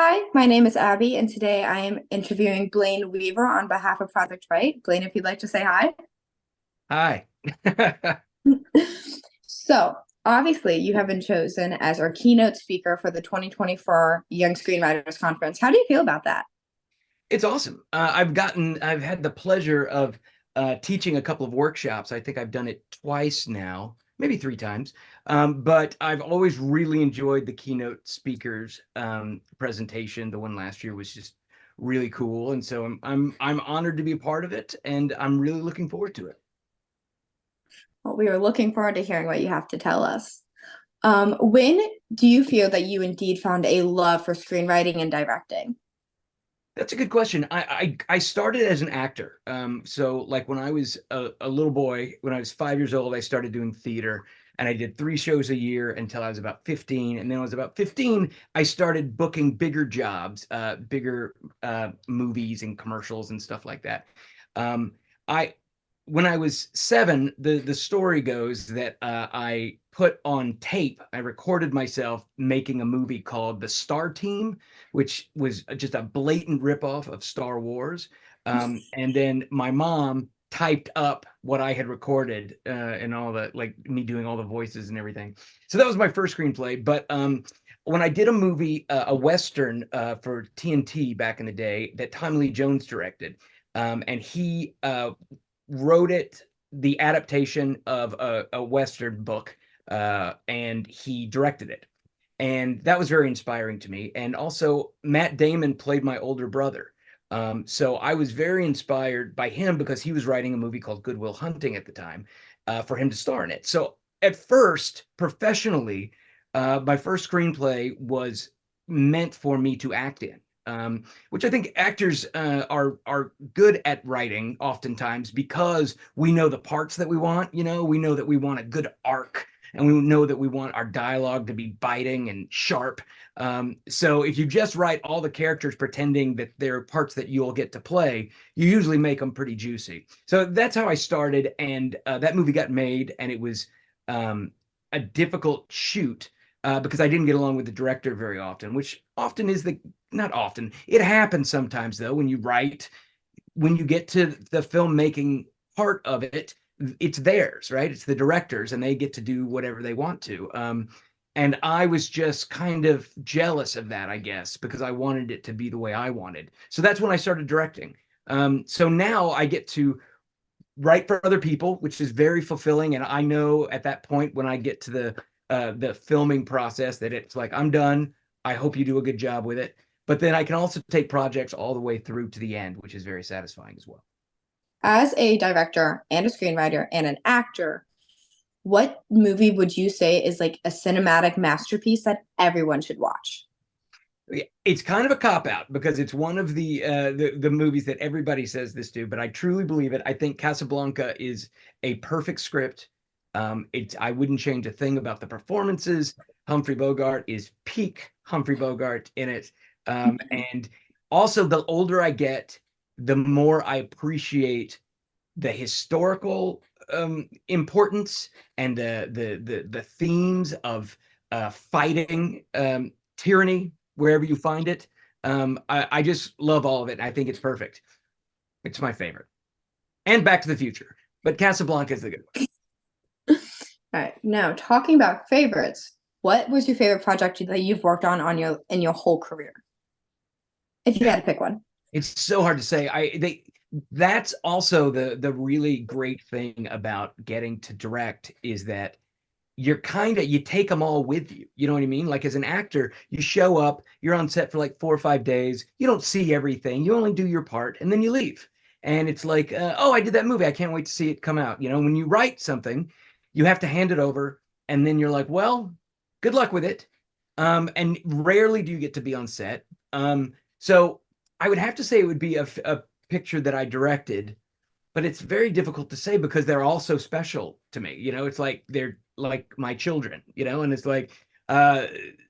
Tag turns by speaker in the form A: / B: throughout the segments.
A: Hi, my name is Abby, and today I am interviewing Blayne Weaver on behalf of Project Right. Blayne, if you'd like to say hi.
B: Hi.
A: So, obviously, you have been chosen as our keynote speaker for the 2024 Young Screenwriters Conference. How do you feel about that?
B: It's awesome. I've had the pleasure of teaching a couple of workshops. I think I've done it twice now, maybe three times. But I've always really enjoyed the keynote speakers presentation. The one last year was just really cool, and so I'm honored to be a part of it, and I'm really looking forward to it.
A: Well, we are looking forward to hearing what you have to tell us. When do you feel that you indeed found a love for screenwriting and directing?
B: That's a good question. I started as an actor. So like when I was a little boy, when I was 5 years old, I started doing theater, and I did 3 shows a year until I was about 15. And then when I was about 15, I started booking bigger jobs, bigger movies and commercials and stuff like that. Um, I When I was 7, the story goes that I put on tape, I recorded myself making a movie called The Star Team, which was just a blatant ripoff of Star Wars. And then my mom typed up what I had recorded and all the, like me doing all the voices and everything. So that was my first screenplay. But when I did a movie, a Western for TNT back in the day that Tommy Lee Jones directed, and he wrote it, the adaptation of a Western book, and he directed it. And that was very inspiring to me. And also, Matt Damon played my older brother. So I was very inspired by him because he was writing a movie called Good Will Hunting at the time for him to star in it. So at first, professionally, my first screenplay was meant for me to act in. Which I think actors are good at writing oftentimes because we know the parts that we want. We know that we want a good arc, and we know that we want our dialogue to be biting and sharp. So if you just write all the characters pretending that they're parts that you'll get to play, you usually make them pretty juicy. So that's how I started, and that movie got made, and it was a difficult shoot. Because I didn't get along with the director very often, which often is the not often. It happens sometimes though when you write, when you get to the filmmaking part of it, it's theirs, right? It's the directors, and they get to do whatever they want to. And I was just kind of jealous of that, I guess, because I wanted it to be the way I wanted. So that's when I started directing. So now I get to write for other people, which is very fulfilling. And I know at that point when I get to the filming process that it's like, I'm done. I hope you do a good job with it. But then I can also take projects all the way through to the end, which is very satisfying as well.
A: As a director and a screenwriter and an actor, what movie would you say is like a cinematic masterpiece that everyone should watch?
B: It's kind of a cop out because it's one of the movies that everybody says this to, but I truly believe it. I think Casablanca is a perfect script. I wouldn't change a thing about the performances. Humphrey Bogart is peak Humphrey Bogart in it. And also, the older I get, the more I appreciate the historical importance and the themes of fighting tyranny wherever you find it. I just love all of it. I think it's perfect. It's my favorite. And Back to the Future, but Casablanca is the good one.
A: All right. Now, talking about favorites, what was your favorite project that you've worked on your in your whole career? If you had to pick one.
B: It's so hard to say. That's also the really great thing about getting to direct is that you take them all with you. You know what I mean? Like as an actor, you show up, you're on set for like 4 or 5 days. You don't see everything. You only do your part and then you leave. And it's like, oh, I did that movie. I can't wait to see it come out. When you write something, you have to hand it over and then you're like, well, good luck with it. And rarely do you get to be on set. So I would have to say it would be a picture that I directed, but it's very difficult to say because they're all so special to me. It's like they're like my children, and it's like uh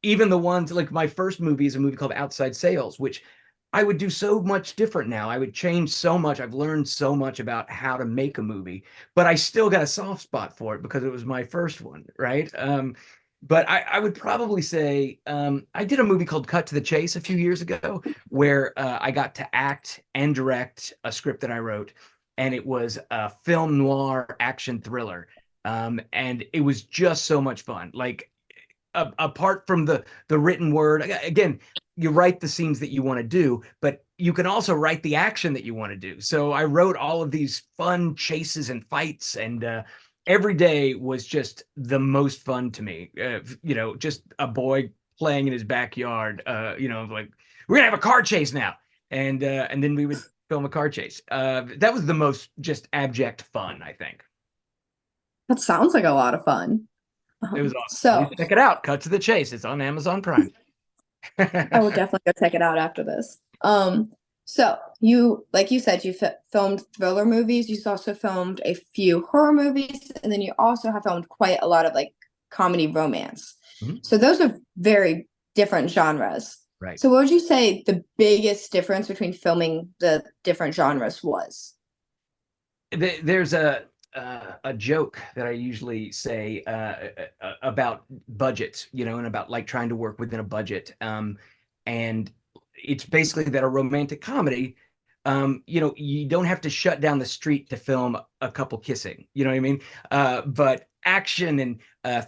B: even the ones like my first movie is a movie called Outside Sales, which I would do so much different now. I would change so much. I've learned so much about how to make a movie, but I still got a soft spot for it because it was my first one, right? But I would probably say I did a movie called Cut to the Chase a few years ago where I got to act and direct a script that I wrote, and it was a film noir action thriller. And it was just so much fun. Like apart from the written word, again, you write the scenes that you want to do, but you can also write the action that you want to do. So I wrote all of these fun chases and fights, and every day was just the most fun to me. Just a boy playing in his backyard. Like we're gonna have a car chase now, and then we would film a car chase. That was the most just abject fun, I think.
A: That sounds like a lot of fun.
B: It was awesome.
A: So
B: Please check it out. Cut to the Chase. It's on Amazon Prime.
A: I will definitely go check it out after this. So you, like you said, you filmed thriller movies. You also filmed a few horror movies, and then you also have filmed quite a lot of like comedy romance.
B: Mhm.
A: So those are very different genres.
B: Right.
A: So what would you say the biggest difference between filming the different genres was?
B: There's a joke that I usually say about budgets, and about like trying to work within a budget. And it's basically that a romantic comedy, you don't have to shut down the street to film a couple kissing. You know what I mean? But action and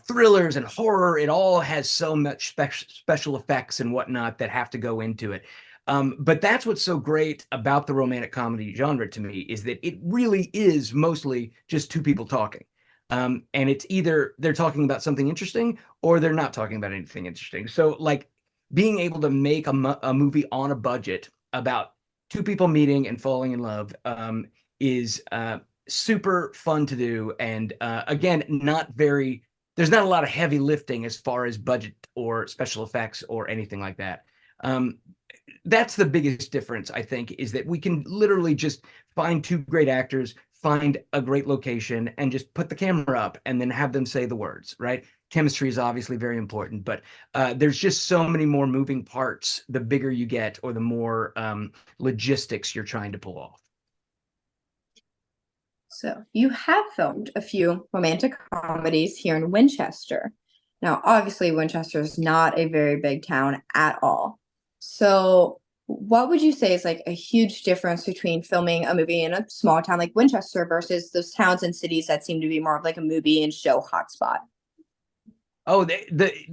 B: thrillers and horror, it all has so much special effects and whatnot that have to go into it. But that's what's so great about the romantic comedy genre to me is that it really is mostly just two people talking. And it's either they're talking about something interesting or they're not talking about anything interesting. So, like, being able to make a movie on a budget about two people meeting and falling in love is super fun to do. And again, there's not a lot of heavy lifting as far as budget or special effects or anything like that. That's the biggest difference, I think, is that we can literally just find two great actors, find a great location, and just put the camera up and then have them say the words, right? Chemistry is obviously very important, but there's just so many more moving parts the bigger you get or the more logistics you're trying to pull off.
A: So you have filmed a few romantic comedies here in Winchester. Now, obviously, Winchester is not a very big town at all. So, what would you say is like a huge difference between filming a movie in a small town like Winchester versus those towns and cities that seem to be more of like a movie and show hotspot?
B: Oh,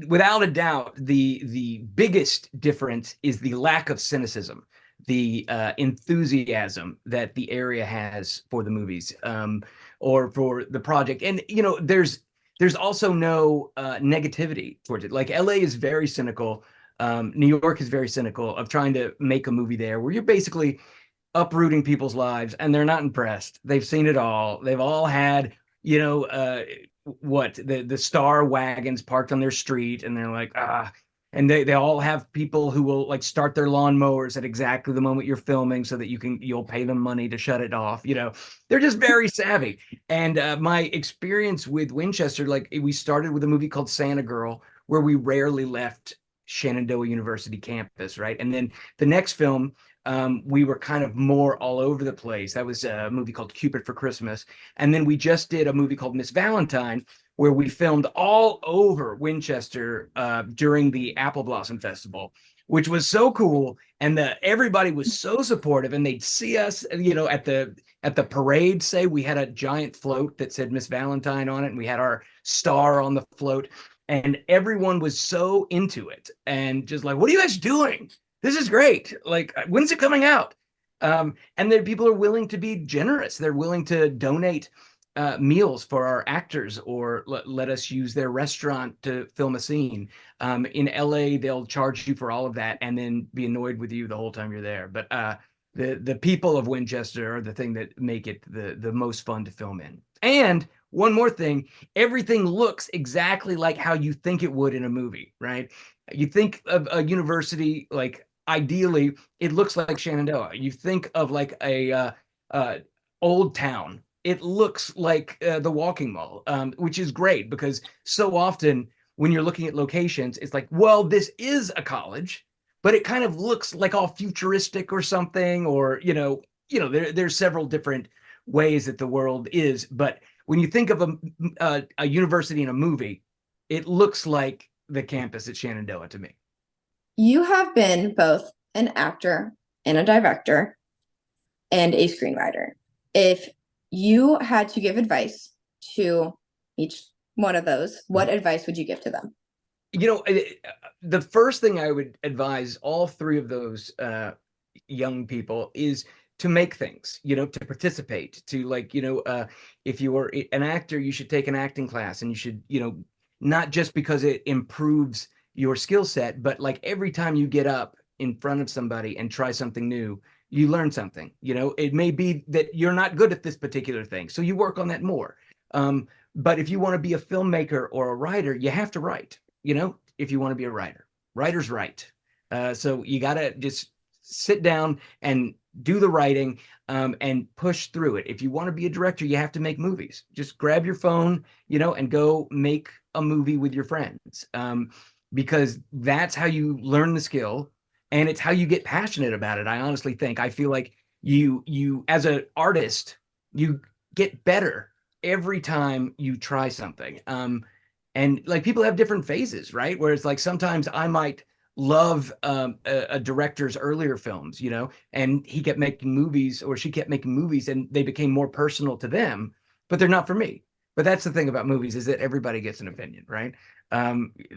B: without a doubt, the biggest difference is the lack of cynicism, the enthusiasm that the area has for the movies, or for the project. And there's also no negativity towards it. Like LA is very cynical. New York is very cynical of trying to make a movie there, where you're basically uprooting people's lives and they're not impressed. They've seen it all. They've all had, what the star wagons parked on their street, and they're like, and they all have people who will like start their lawnmowers at exactly the moment you're filming so that you'll pay them money to shut it off. They're just very savvy. And my experience with Winchester, like we started with a movie called Santa Girl, where we rarely left Shenandoah University campus, right? And then the next film, we were kind of more all over the place. That was a movie called Cupid for Christmas. And then we just did a movie called Miss Valentine, where we filmed all over Winchester during the Apple Blossom Festival, which was so cool. And everybody was so supportive, and they'd see us, at the parade. Say we had a giant float that said Miss Valentine on it, and we had our star on the float. And everyone was so into it and just like, what are you guys doing? This is great. Like, when's it coming out? And then people are willing to be generous. They're willing to donate meals for our actors, or let us use their restaurant to film a scene. In LA, they'll charge you for all of that and then be annoyed with you the whole time you're there. But the people of Winchester are the thing that make it the most fun to film in. And one more thing, everything looks exactly like how you think it would in a movie, right? You think of a university, like ideally, it looks like Shenandoah. You think of like a old town. It looks like the Walking Mall, which is great because so often when you're looking at locations, it's like, well, this is a college, but it kind of looks like all futuristic or something, or there's several different ways that the world is. But when you think of a university in a movie, it looks like the campus at Shenandoah to me.
A: You have been both an actor and a director and a screenwriter. If you had to give advice to each one of those, what advice would you give to them?
B: You know, the first thing I would advise all three of those young people is to make things, to participate, to like, if you are an actor, you should take an acting class, and you should, not just because it improves your skill set, but like every time you get up in front of somebody and try something new, you learn something. It may be that you're not good at this particular thing, so you work on that more. But if you want to be a filmmaker or a writer, you have to write. If you want to be a writer, writers write. So you got to just sit down and do the writing, and push through it. If you want to be a director, you have to make movies. Just grab your phone, and go make a movie with your friends, because that's how you learn the skill, and it's how you get passionate about it. I honestly think, I feel like you as an artist, you get better every time you try something. And like people have different phases, right? Whereas like sometimes I might love a director's earlier films, and he kept making movies, or she kept making movies, and they became more personal to them, but they're not for me. But that's the thing about movies, is that everybody gets an opinion, right?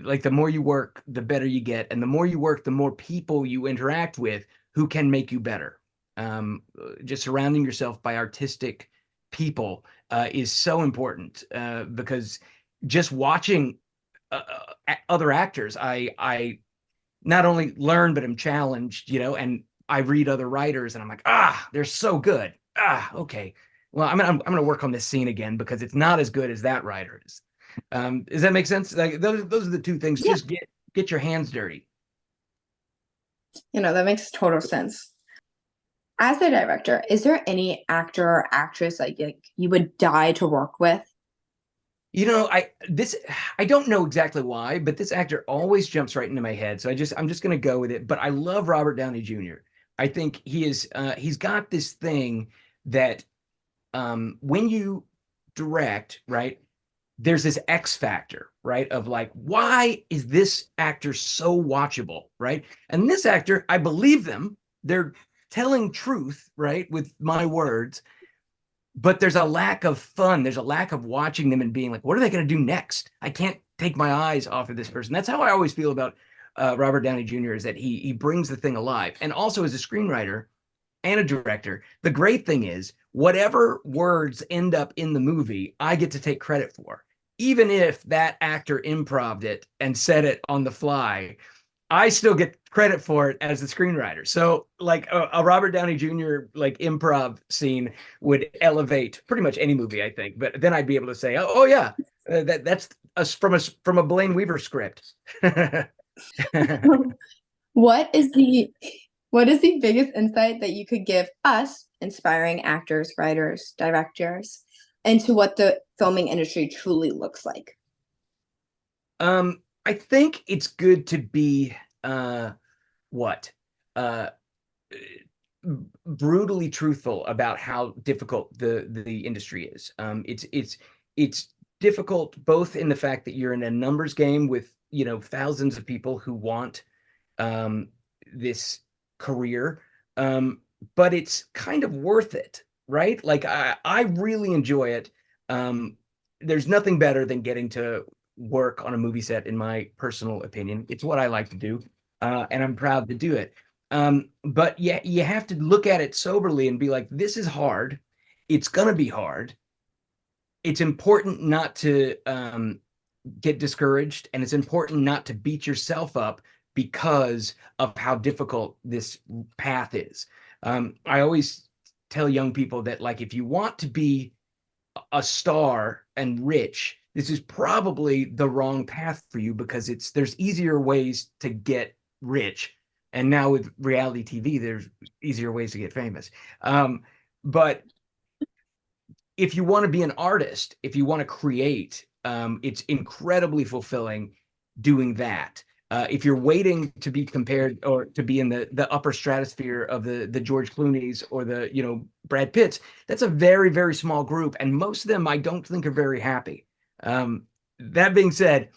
B: Like the more you work, the better you get. And the more you work, the more people you interact with who can make you better. Just surrounding yourself by artistic people is so important, because just watching other actors, I not only learn, but I'm challenged, and I read other writers and I'm like, they're so good. Okay. Well, I'm going to work on this scene again because it's not as good as that writer is. Does that make sense? Like those are the two things.
A: Yeah,
B: Just get your hands dirty.
A: that makes total sense. As a director, is there any actor or actress like you would die to work with?
B: I don't know exactly why, but this actor always jumps right into my head. So I'm just going to go with it. But I love Robert Downey Jr. I think he's got this thing that, when you direct, right, there's this X factor, right, of like, why is this actor so watchable, right? And this actor, I believe them. They're telling truth, right, with my words, but there's a lack of fun. There's a lack of watching them and being like, what are they going to do next? I can't take my eyes off of this person. That's how I always feel about Robert Downey Jr., is that he brings the thing alive. And also as a screenwriter and a director, the great thing is whatever words end up in the movie, I get to take credit for. Even if that actor improv'd it and said it on the fly, I still get credit for it as the screenwriter. So like a Robert Downey Jr. like improv scene would elevate pretty much any movie, I think. But then I'd be able to say, oh yeah, that's from a Blayne Weaver script.
A: What is the biggest insight that you could give us, inspiring actors, writers, directors, into what the filming industry truly looks like?
B: I think it's good to be what uh brutally truthful about how difficult the industry is. It's difficult both in the fact that you're in a numbers game with thousands of people who want this career, but it's kind of worth it, right? Like I really enjoy it. There's nothing better than getting to work on a movie set, in my personal opinion. It's what I like to do, and I'm proud to do it. But yeah, you have to look at it soberly and be like, this is hard. It's going to be hard. It's important not to get discouraged, and it's important not to beat yourself up because of how difficult this path is. I always tell young people that, like, if you want to be a star and rich, this is probably the wrong path for you, because there's easier ways to get rich. And now with reality TV, there's easier ways to get famous. But if you want to be an artist, if you want to create, it's incredibly fulfilling doing that. If you're waiting to be compared or to be in the upper stratosphere of the George Clooney's or the Brad Pitts, that's a very, very small group, and most of them I don't think are very happy. That being said,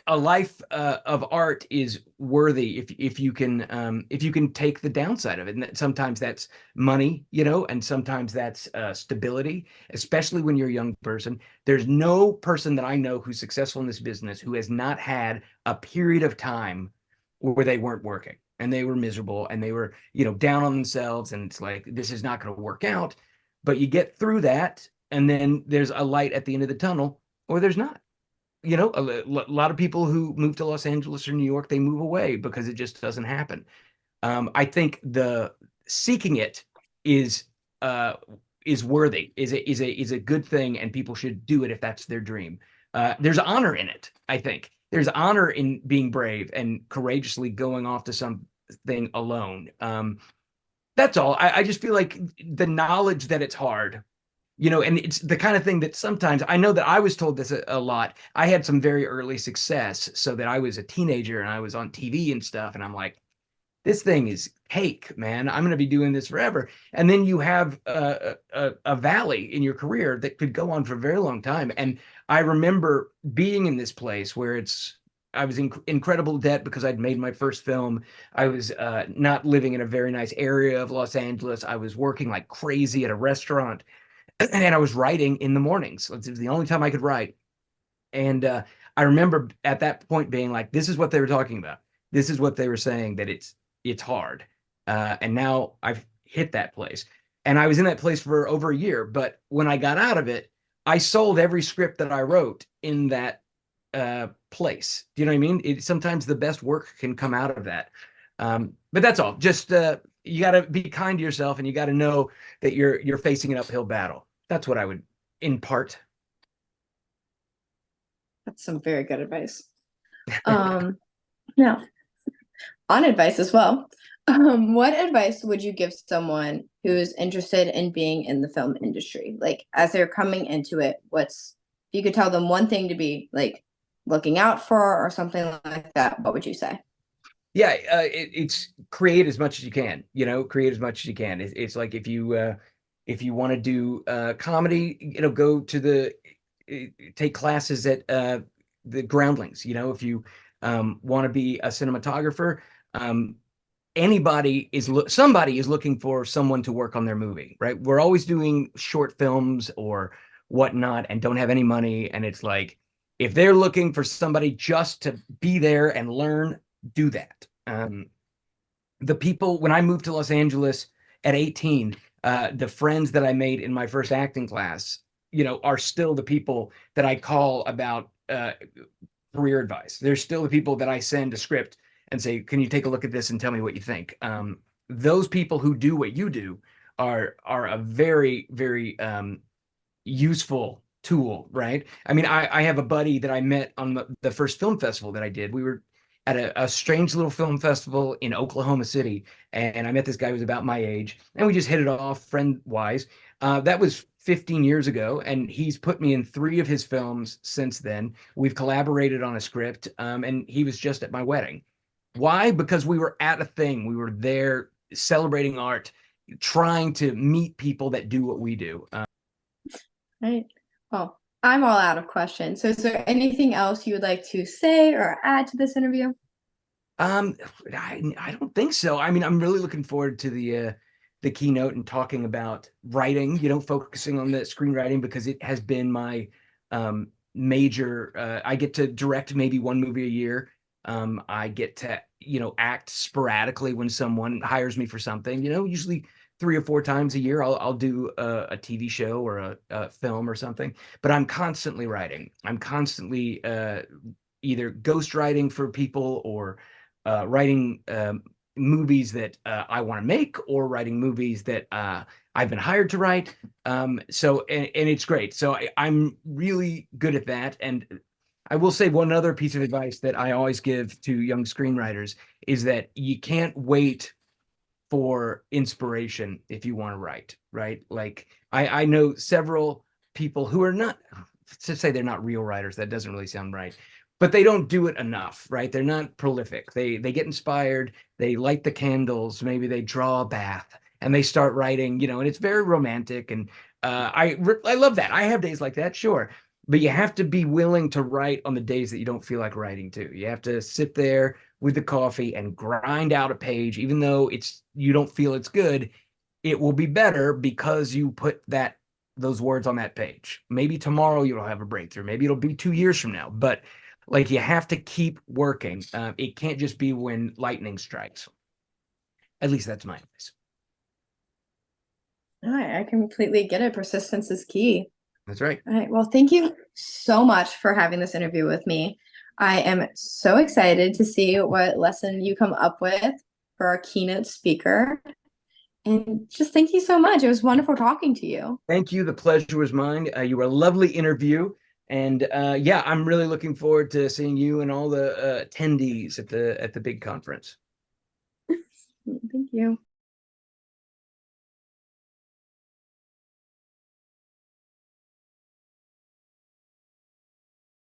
B: a life of art is worthy if you can take the downside of it. And that sometimes that's money, you know, and sometimes that's stability, especially when you're a young person. There's no person that I know who's successful in this business who has not had a period of time where they weren't working and they were miserable and they were, you know, down on themselves, and it's like, this is not going to work out. But you get through that, and then there's a light at the end of the tunnel, or there's not. You know, lot of people who move to Los Angeles or New York, they move away because it just doesn't happen. I think the seeking it is uh, is worthy, is a good thing, and people should do it if that's their dream. There's honor in it. I think there's honor in being brave and courageously going off to something alone. That's all. I just feel like the knowledge that it's hard, you know, and it's the kind of thing that sometimes I know that I was told this a lot. I had some very early success, so that I was a teenager and I was on TV and stuff, and I'm like, this thing is cake, man. I'm going to be doing this forever. And then you have a valley in your career that could go on for a very long time. And I remember being in this place where I was in incredible debt because I'd made my first film. I was not living in a very nice area of Los Angeles. I was working like crazy at a restaurant, and I was writing in the mornings. It was the only time I could write. And I remember at that point being like, this is what they were talking about. This is what they were saying, that it's hard. And now I've hit that place. And I was in that place for over a year. But when I got out of it, I sold every script that I wrote in that place. Do you know what I mean? Sometimes the best work can come out of that. But that's all. Just you got to be kind to yourself, and you got to know that you're facing an uphill battle. That's what I would impart.
A: That's some very good advice. Now, on advice as well. What advice would you give someone who's interested in being in the film industry? Like, as they're coming into it, if you could tell them one thing to be like looking out for or something like that, what would you say?
B: Yeah, it's create as much as you can. You know, create as much as you can. It's like if you want to do comedy, you know, go to take classes at the Groundlings. You know, if you want to be a cinematographer, um, somebody is looking for someone to work on their movie, right? We're always doing short films or whatnot and don't have any money, and it's like, if they're looking for somebody just to be there and learn, do that. The people, when I moved to Los Angeles at 18, the friends that I made in my first acting class, you know, are still the people that I call about career advice. They're still the people that I send a script and say, can you take a look at this and tell me what you think? Those people who do what you do are a very, very useful tool, right? I mean, I have a buddy that I met on the first film festival that I did. We were at a strange little film festival in Oklahoma City, and I met this guy who was about my age, and we just hit it off friend wise. That was 15 years ago, and he's put me in 3 of his films since then. We've collaborated on a script, and he was just at my wedding. Why? Because we were at a thing. We were there celebrating art, trying to meet people that do what we do.
A: Right. Well, I'm all out of questions. So is there anything else you would like to say or add to this interview?
B: Um, I don't think so. I mean, I'm really looking forward to the keynote and talking about writing, you know, focusing on the screenwriting, because it has been my major I get to direct maybe 1 movie a year. I get to, you know, act sporadically when someone hires me for something, you know, usually 3 or 4 times a year. I'll do a TV show or a film or something, but I'm constantly writing. I'm constantly either ghost writing for people, or writing movies that I want to make, or writing movies that I've been hired to write. So, and it's great. So I'm really good at that. And I will say one other piece of advice that I always give to young screenwriters is that you can't wait for inspiration if you want to write, right? Like I know several people who are not, to say they're not real writers, that doesn't really sound right, but they don't do it enough, right? They're not prolific. They get inspired, they light the candles, maybe they draw a bath, and they start writing, you know, and it's very romantic. And I love that. I have days like that, sure. but you have to be willing to write on the days that you don't feel like writing too. You have to sit there with the coffee and grind out a page, even though you don't feel it's good. It will be better because you put those words on that page. Maybe tomorrow you'll have a breakthrough. Maybe it'll be 2 years from now, but like you have to keep working. It can't just be when lightning strikes. At least that's my advice.
A: All right, I completely get it. Persistence is key.
B: That's right.
A: All right. Well, thank you so much for having this interview with me. I am so excited to see what lesson you come up with for our keynote speaker. And just thank you so much. It was wonderful talking to you.
B: Thank you. The pleasure was mine. You were a lovely interview. And yeah, I'm really looking forward to seeing you and all the attendees at the big conference.
A: Thank you.